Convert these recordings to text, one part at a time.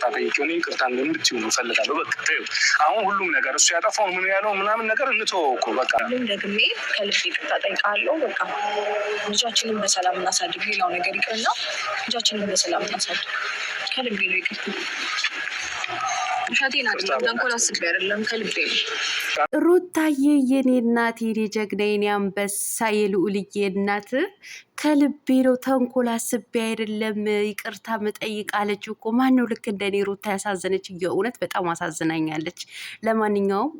ይቅርታ ጠይቂው። እኔ ይቅርታ እንድትይው ነው እፈልጋለሁ። በቃ ተይው። አሁን ሁሉም ነገር እሱ ያጠፋው ምን ያለው ምናምን ነገር እንተወው እኮ በቃ። ደግሜ ከልብ ይቅርታ ጠይቃለሁ። በቃ ልጃችንን በሰላም እናሳድግ። ሌላው ነገር ይቅርና ልጃችንን በሰላም እናሳድግ። ከልቤ ነው ይቅርታ። ሻቴን አይደለም ተንኮል አስቤ አይደለም፣ ከልቤ ነው። ሩታዬ የኔ እናት፣ የኔ ጀግና፣ የኔ አንበሳ፣ የልዑልዬ እናት ከልቤ ነው። ተንኮል አስቤ አይደለም ይቅርታ መጠይቅ አለችው እኮ። ማነው ልክ እንደኔ ሩታ ያሳዘነች? የእውነት በጣም አሳዝናኛለች። ለማንኛውም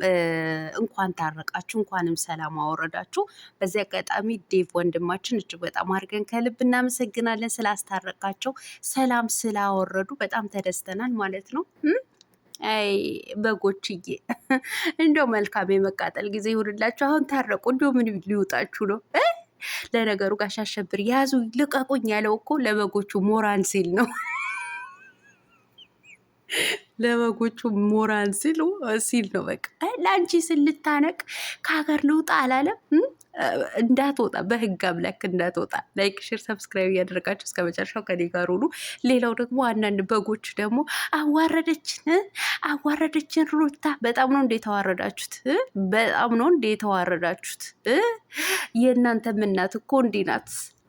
እንኳን ታረቃችሁ፣ እንኳንም ሰላም አወረዳችሁ። በዚህ አጋጣሚ ዴቭ ወንድማችን እጅግ በጣም አድርገን ከልብ እናመሰግናለን ስላስታረቃቸው፣ ሰላም ስላወረዱ በጣም ተደስተናል ማለት ነው። አይ በጎችዬ እንደው መልካም የመቃጠል ጊዜ ይሁንላችሁ። አሁን ታረቁ። እንደው ምን ሊውጣችሁ ነው? ለነገሩ ጋሽ አሸብር ያዙ ልቀቁኝ ያለው እኮ ለበጎቹ ሞራል ሲል ነው። ለበጎቹ ሞራል ሲል ነው። በቃ ለአንቺ ስልታነቅ ከሀገር ልውጣ አላለም። እንዳትወጣ በህግ አምላክ እንዳትወጣ። ላይክ፣ ሼር፣ ሰብስክራይብ እያደረጋችሁ እስከ መጨረሻው ከኔ ጋር ሁኑ። ሌላው ደግሞ አንዳንድ በጎች ደግሞ አዋረደችን ሩታ። በጣም ነው እንዴ የተዋረዳችሁት? በጣም ነው እንዴ የተዋረዳችሁት? የእናንተም እናት እኮ እንዲህ ናት።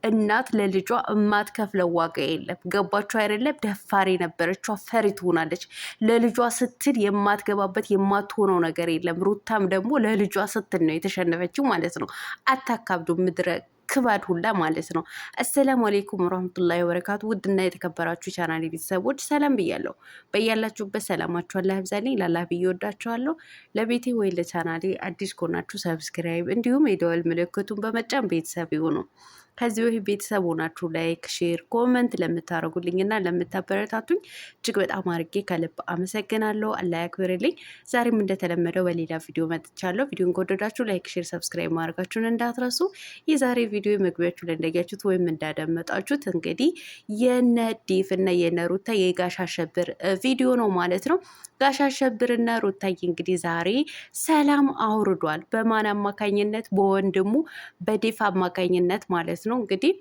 እናት ለልጇ የማትከፍለው ዋጋ የለም። ገባችሁ አይደለም? ደፋሪ ነበረችው፣ ፈሪ ትሆናለች። ለልጇ ስትል የማትገባበት የማትሆነው ነገር የለም። ሩታም ደግሞ ለልጇ ስትል ነው የተሸነፈችው ማለት ነው። አታካብዱ ምድረ ክባድ ሁላ ማለት ነው። አሰላሙ አሌይኩም ወረህመቱላሂ ወበረካቱ። ውድና የተከበራችሁ ቻናል ቤተሰቦች ሰላም ብያለሁ። በያላችሁበት ሰላማችሁ አላህ ይብዛልኝ። ላላህ ብዬ ወዳችኋለሁ። ለቤቴ ወይ ለቻናሌ አዲስ ከሆናችሁ ሰብስክራይብ እንዲሁም የደወል ምልክቱን በመጫን ቤተሰብ ይሁኑ። ከዚህ በፊት ቤተሰብ ሆናችሁ ላይክ፣ ሼር፣ ኮመንት ለምታደርጉልኝና ለምታበረታቱኝ እጅግ በጣም አድርጌ ከልብ አመሰግናለሁ። አላህ ያክብርልኝ። ዛሬም እንደተለመደው በሌላ ቪዲዮ መጥቻለሁ። ቪዲዮን ከወደዳችሁ ላይክ፣ ሼር፣ ሰብስክራይብ ማድረጋችሁን እንዳትረሱ። የዛሬ ቪዲዮ መግቢያችሁ ላይ እንዳያችሁት ወይም እንዳደመጣችሁት እንግዲህ የነ ዴቭ እና የነ ሩታ የጋሽ አሸብር ቪዲዮ ነው ማለት ነው። ጋሽ አሸብርና ሩታዬ እንግዲህ ዛሬ ሰላም አውርዷል። በማን አማካኝነት? በወንድሙ በዴቭ አማካኝነት ማለት ነው። እንግዲህ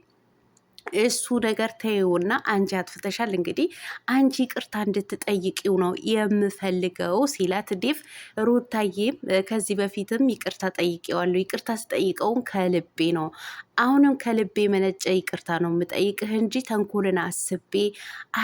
እሱ ነገር ተይውና አንቺ አጥፍተሻል፣ እንግዲህ አንቺ ይቅርታ እንድትጠይቂው ነው የምፈልገው ሲላት ዴቭ፣ ሩታዬም ከዚህ በፊትም ይቅርታ ጠይቄዋለሁ፣ ይቅርታ ስጠይቀውን ከልቤ ነው፣ አሁንም ከልቤ መነጨ ይቅርታ ነው የምጠይቅህ እንጂ ተንኮልን አስቤ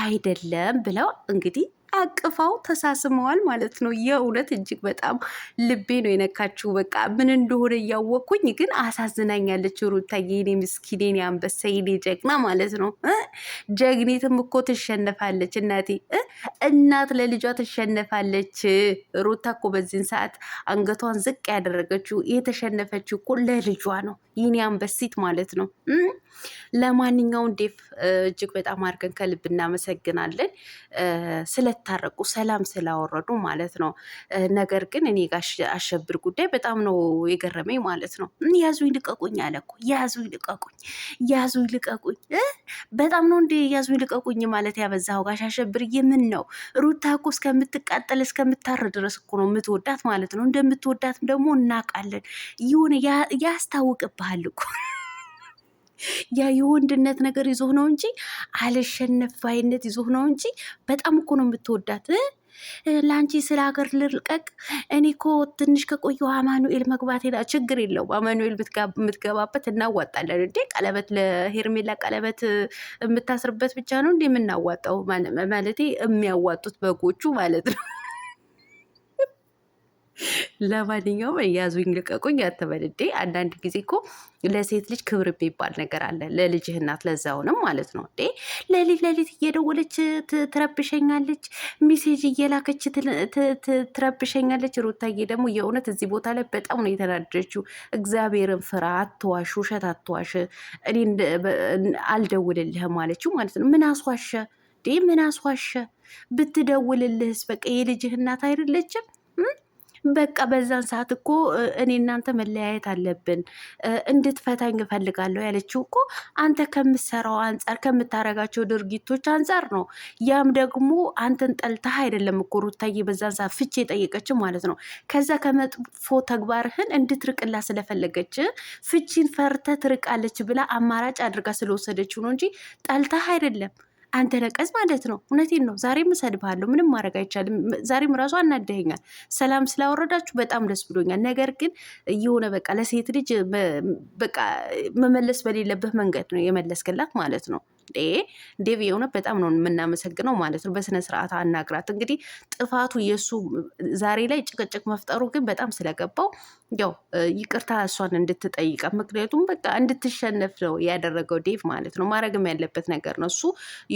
አይደለም ብለው እንግዲህ አቅፋው ተሳስመዋል ማለት ነው። የእውነት እጅግ በጣም ልቤ ነው የነካችው። በቃ ምን እንደሆነ እያወቅኩኝ ግን አሳዝናኛለች ሩታዬ፣ የኔ ምስኪን፣ የኔ አንበሳ፣ የኔ ጀግና ማለት ነው። ጀግኒትም እኮ ትሸነፋለች እናቴ። እናት ለልጇ ትሸነፋለች። ሩታ እኮ በዚህን ሰዓት አንገቷን ዝቅ ያደረገችው የተሸነፈችው እኮ ለልጇ ነው። የኔ አንበሲት ማለት ነው። ለማንኛውም ዴቭ እጅግ በጣም አድርገን ከልብ እናመሰግናለን ስለታረቁ፣ ሰላም ስላወረዱ ማለት ነው። ነገር ግን እኔ ጋሽ አሸብር ጉዳይ በጣም ነው የገረመኝ ማለት ነው። ያዙኝ ልቀቁኝ አለ እኮ። ያዙኝ ልቀቁኝ በጣም ነው እንዴ ያዙኝ ልቀቁኝ ማለት ያበዛው ጋሽ አሸብር። የምን ነው? ሩታ እኮ እስከምትቃጠል እስከምታር ድረስ እኮ ነው የምትወዳት ማለት ነው። እንደምትወዳትም ደግሞ እናውቃለን። የሆነ ያስታውቅብሃል እኮ ያ የወንድነት ነገር ይዞህ ነው እንጂ አልሸነፋይነት ይዞህ ነው እንጂ በጣም እኮ ነው የምትወዳት። ለአንቺ ስለ ሀገር ልልቀቅ፣ እኔ እኮ ትንሽ ከቆየሁ አማኑኤል መግባት ችግር የለውም። አማኑኤል የምትገባበት እናዋጣለን እንዴ። ቀለበት ለሄርሜላ ቀለበት የምታስርበት ብቻ ነው እንዴ የምናዋጣው? ማለቴ የሚያዋጡት በጎቹ ማለት ነው። ለማንኛውም ያዙኝ ልቀቁኝ አትበል እንዴ። አንዳንድ ጊዜ እኮ ለሴት ልጅ ክብር የሚባል ነገር አለ። ለልጅህ እናት ለዛውንም ማለት ነው እንዴ። ሌሊት እየደወለች ትረብሸኛለች፣ ሚሴጅ እየላከች ትረብሸኛለች። ሩታዬ ደግሞ የእውነት እዚህ ቦታ ላይ በጣም ነው የተናደደችው። እግዚአብሔርን ፍራ፣ አትዋሽ፣ ውሸት አትዋሽ፣ እኔ አልደውልልህም አለችው ማለት ነው። ምን አስዋሸ እንዴ? ምን አስዋሸ? ብትደውልልህስ? በቃ የልጅህ እናት አይደለችም? በቃ በዛን ሰዓት እኮ እኔ እናንተ መለያየት አለብን፣ እንድትፈታኝ እፈልጋለሁ ያለችው እኮ አንተ ከምትሰራው አንጻር ከምታረጋቸው ድርጊቶች አንጻር ነው። ያም ደግሞ አንተን ጠልተህ አይደለም እኮ ሩታዬ በዛን ሰዓት ፍቺ የጠየቀችው ማለት ነው። ከዛ ከመጥፎ ተግባርህን እንድትርቅላ ስለፈለገች ፍቺን ፈርተ ትርቃለች ብላ አማራጭ አድርጋ ስለወሰደችው ነው እንጂ ጠልተህ አይደለም። አንተ ነቀዝ ማለት ነው። እውነቴን ነው። ዛሬም እሰድብሃለሁ። ምንም ማድረግ አይቻልም። ዛሬም ራሱ አናደኸኛል። ሰላም ስላወረዳችሁ በጣም ደስ ብሎኛል። ነገር ግን የሆነ በቃ ለሴት ልጅ በቃ መመለስ በሌለብህ መንገድ ነው የመለስክላት ማለት ነው። ዴቭ የሆነ በጣም ነው የምናመሰግነው ማለት ነው። በስነ ስርዓት አናግራት። እንግዲህ ጥፋቱ የእሱ ዛሬ ላይ ጭቅጭቅ መፍጠሩ ግን በጣም ስለገባው ያው ይቅርታ እሷን እንድትጠይቃ፣ ምክንያቱም በቃ እንድትሸነፍ ነው ያደረገው ዴቭ ማለት ነው። ማድረግም ያለበት ነገር ነው። እሱ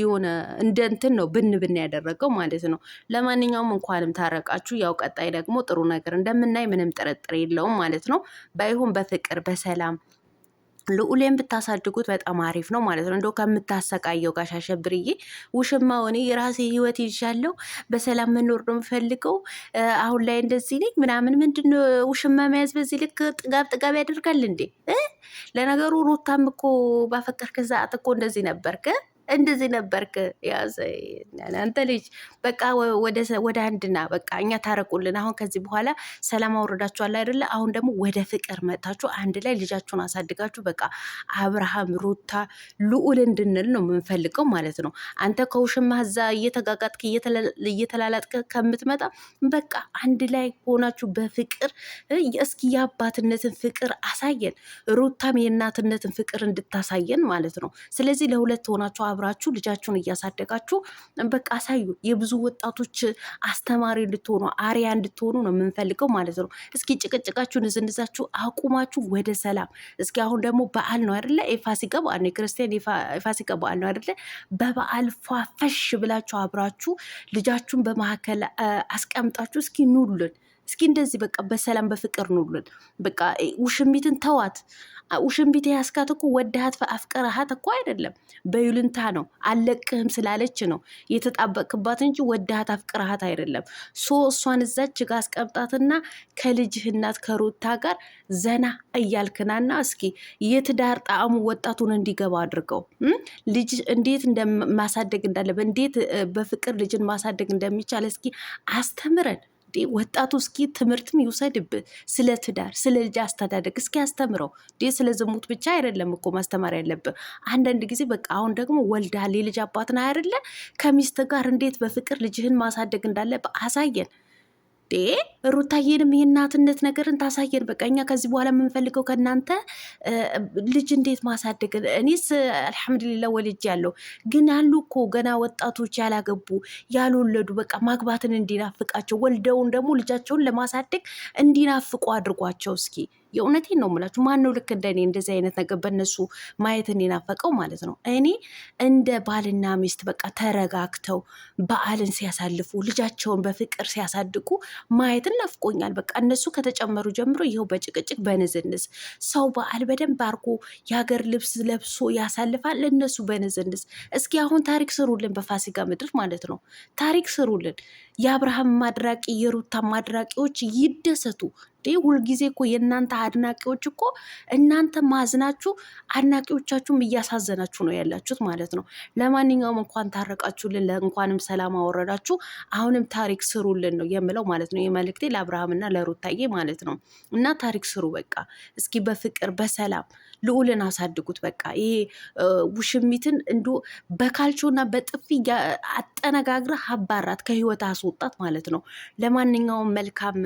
የሆነ እንደ እንትን ነው ብን ያደረገው ማለት ነው። ለማንኛውም እንኳንም ታረቃችሁ። ያው ቀጣይ ደግሞ ጥሩ ነገር እንደምናይ ምንም ጥርጥር የለውም ማለት ነው። ባይሆን በፍቅር በሰላም ልዑሌን ብታሳድጉት በጣም አሪፍ ነው ማለት ነው። እንደው ከምታሰቃየው ጋሽ አሸብርዬ ውሽማው እኔ የራሴ ህይወት ይዣለሁ፣ በሰላም መኖር ነው የምፈልገው፣ አሁን ላይ እንደዚህ ነኝ ምናምን። ምንድን ውሽማ መያዝ በዚህ ልክ ጥጋብ ያደርጋል እንዴ? ለነገሩ ሩታም እኮ ባፈቀርክ ሰዓት እኮ እንደዚህ ነበርክ። ያዘ አንተ ልጅ በቃ ወደ አንድና በቃ እኛ ታረቁልን። አሁን ከዚህ በኋላ ሰላም አውርዳችኋል አይደለ? አሁን ደግሞ ወደ ፍቅር መጥታችሁ አንድ ላይ ልጃችሁን አሳድጋችሁ በቃ አብርሃም፣ ሩታ፣ ልዑል እንድንል ነው የምንፈልገው ማለት ነው። አንተ ከውሽማ እዛ እየተጋጋጥክ እየተላላጥክ ከምትመጣ በቃ አንድ ላይ ሆናችሁ በፍቅር እስኪ የአባትነትን ፍቅር አሳየን፣ ሩታም የእናትነትን ፍቅር እንድታሳየን ማለት ነው። ስለዚህ ለሁለት ሆናችሁ አብራችሁ ልጃችሁን እያሳደጋችሁ በቃ አሳዩ። የብዙ ወጣቶች አስተማሪ እንድትሆኑ አሪያ እንድትሆኑ ነው የምንፈልገው ማለት ነው። እስኪ ጭቅጭቃችሁን ንዝንዛችሁ አቁማችሁ ወደ ሰላም። እስኪ አሁን ደግሞ በዓል ነው አይደለ? የፋሲካ በዓል ነው፣ የክርስቲያን የፋሲካ በዓል ነው አይደለ? በበዓል ፏፈሽ ብላችሁ አብራችሁ ልጃችሁን በመካከል አስቀምጣችሁ እስኪ ኑሉን። እስኪ እንደዚህ በቃ በሰላም በፍቅር ኑሉን። በቃ ውሽሚትን ተዋት። ውሽሚት ያስካት እኮ ወደሃት አፍቀረሃት እኮ አይደለም፣ በይሉንታ ነው። አለቅህም ስላለች ነው የተጣበቅባት እንጂ ወደሃት አፍቀረሃት አይደለም። እሷን እዛች ጋር አስቀምጣትና ከልጅህ እናት ከሩታ ጋር ዘና እያልክናና እስኪ የትዳር ጣዕሙ ወጣቱን እንዲገባ አድርገው። ልጅ እንዴት ማሳደግ እንዳለበት፣ እንዴት በፍቅር ልጅን ማሳደግ እንደሚቻል እስኪ አስተምረን። ወጣቱ እስኪ ትምህርትም ይውሰድብህ። ስለ ትዳር፣ ስለ ልጅ አስተዳደግ እስኪ አስተምረው። ስለ ዝሙት ብቻ አይደለም እኮ ማስተማር ያለብህ። አንዳንድ ጊዜ በቃ አሁን ደግሞ ወልዳል፣ የልጅ አባትን አይደለ? ከሚስት ጋር እንዴት በፍቅር ልጅህን ማሳደግ እንዳለብህ አሳየን። ሩታዬንም የእናትነት ነገርን ታሳየን። በቃ እኛ ከዚህ በኋላ የምንፈልገው ከእናንተ ልጅ እንዴት ማሳደግ። እኔስ አልሐምዱሊላ ወልጅ ያለው ግን ያሉ እኮ ገና ወጣቶች ያላገቡ ያልወለዱ በቃ ማግባትን እንዲናፍቃቸው ወልደውን ደግሞ ልጃቸውን ለማሳደግ እንዲናፍቁ አድርጓቸው እስኪ። የእውነቴን ነው የምላችሁ። ማን ነው ልክ እንደኔ እንደዚህ አይነት ነገር በእነሱ ማየትን የናፈቀው ማለት ነው። እኔ እንደ ባልና ሚስት በቃ ተረጋግተው በዓልን ሲያሳልፉ ልጃቸውን በፍቅር ሲያሳድጉ ማየትን ናፍቆኛል። በቃ እነሱ ከተጨመሩ ጀምሮ ይኸው በጭቅጭቅ በንዝንዝ ሰው በዓል በደንብ አድርጎ የሀገር ልብስ ለብሶ ያሳልፋል፣ እነሱ በንዝንዝ። እስኪ አሁን ታሪክ ስሩልን፣ በፋሲካ ምድር ማለት ነው። ታሪክ ስሩልን። የአብርሃም ማድራቂ የሩታ ማድራቂዎች ይደሰቱ። ሁልጊዜ እኮ የእናንተ አድናቂዎች እኮ እናንተ ማዝናችሁ አድናቂዎቻችሁም እያሳዘናችሁ ነው ያላችሁት ማለት ነው። ለማንኛውም እንኳን ታረቃችሁልን፣ እንኳንም ሰላም አወረዳችሁ። አሁንም ታሪክ ስሩልን ነው የምለው ማለት ነው። የመልእክቴ ለአብርሃምና ለሩታዬ ማለት ነው። እና ታሪክ ስሩ በቃ እስኪ በፍቅር በሰላም ልዑልን አሳድጉት። በቃ ይሄ ውሽሚትን እንዶ በካልቾና በጥፊ አጠነጋግረህ አባራት፣ ከህይወት አስወጣት ማለት ነው። ለማንኛውም መልካም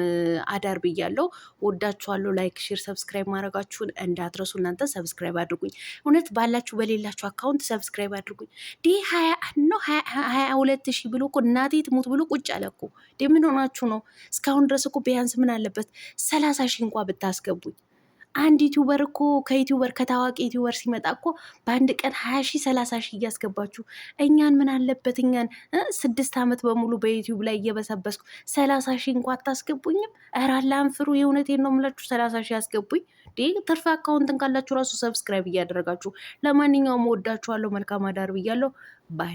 አዳር ብያለሁ። ወዳችኋለሁ። ላይክ፣ ሼር፣ ሰብስክራይብ ማድረጋችሁን እንዳትረሱ። እናንተ ሰብስክራይብ አድርጉኝ። እውነት ባላችሁ በሌላችሁ አካውንት ሰብስክራይብ አድርጉኝ። 22,000 ብሎ እኮ እናቴ ትሙት ብሎ ቁጭ አለ እኮ። ምን ሆናችሁ ነው? እስካሁን ድረስ እኮ ቢያንስ ምን አለበት 30,000 እንኳ ብታስገቡኝ። አንድ ዩቲዩበር እኮ ከዩቲዩበር ከታዋቂ ዩቲዩበር ሲመጣ እኮ በአንድ ቀን 20,000 30,000 እያስገባችሁ እኛን ምን አለበት? እኛን 6 ዓመት በሙሉ በዩቲዩብ ላይ እየበሰበስኩ 30,000 እንኳ አታስገቡኝም? ኧረ አላንፍሩ። የእውነቴን ነው የምላችሁ። 30,000 ያስገቡኝ። ትርፍ አካውንትን ካላችሁ ራሱ ሰብስክራይብ እያደረጋችሁ። ለማንኛውም ወዳችኋለሁ። መልካም አዳር ብያለሁ። ባይ